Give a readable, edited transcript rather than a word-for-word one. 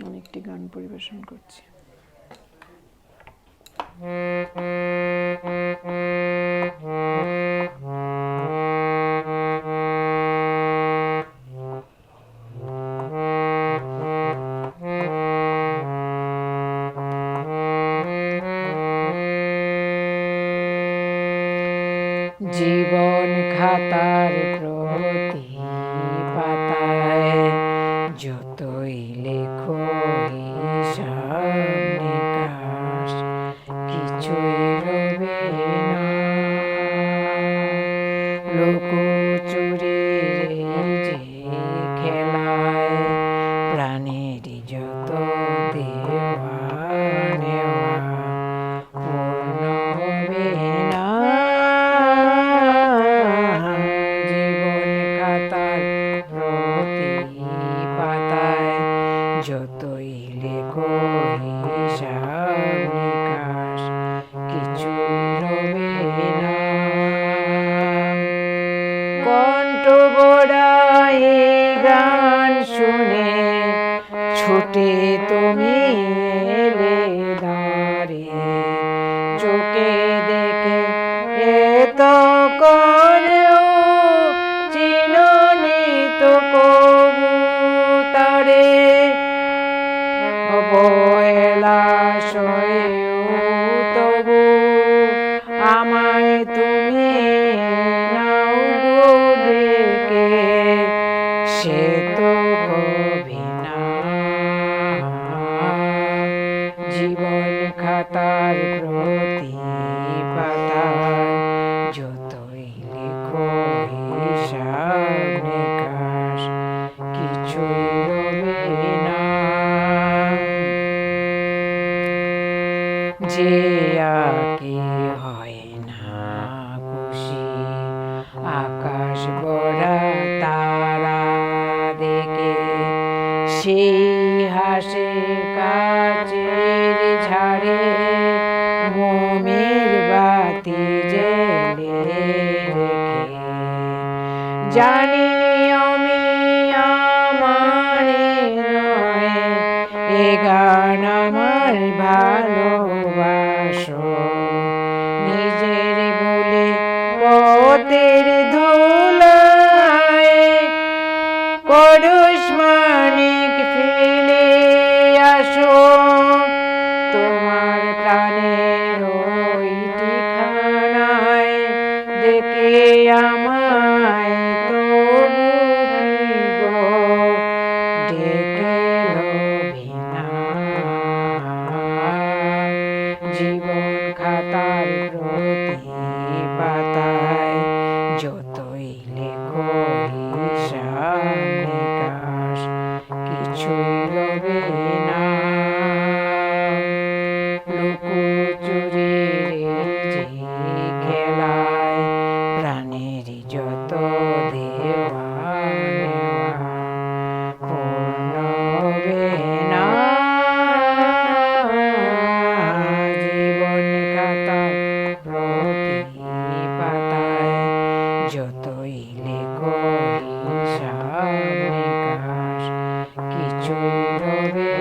আমি একটি গান পরিবেশন করছি। জীবন খাতার প্রতি পাতায় যতই লেখো হিসাব নিকাশ কিছুই রবে না। লুকোচুরির যে খেলায় প্রাণের যত দেওয়া নেওয়া পূর্ণ হবে না। জীবন খাতার প্রতি পাতায় যতই লেখো হিসাব নিকাশ কিছুই রবে না। কণ্ঠ গড়াই গান শুনে ছুটে তুমি এলে দাঁড়ে, চোখে দেখে এত করেও চিননি তো কবুতরে। অবহেলা সয়েও তবু আমায় তুমি নাও গো ডেকে, সে তো কবে না। জীবন খাতার প্রতি পাতায় যতই লেখো হিসাব নিকাশ কিছুই রবে না। যে আঁকে হয় না খুশি আকাশ গড়া তারা দেখে, সেই হাসে কাচের ঝাড়ে মোমের বাতি জেলে রেখে। জানি আমি আমার নয় এ গান আমার ভালোবাসো, নিজের বলে পথের ধুলায় পরশ মানিক ফেলে আসো। তোমার প্রাণের ওই ঠিকানায় ডেকে আমায় তবু কি গো ডেকে লবে না। জীবন খাতার প্রতি পাতায় যতই লেখো হিসাব নিকাশ কিছুই রবে না। লুকোচুরির যে খেলায় প্রাণের যত দেওয়া নেওয়া পূর্ণ হবে না। জীবন খাতার প্রতি পাতায় যতই লেখো হিসাব নিকাশ কিছুই রবে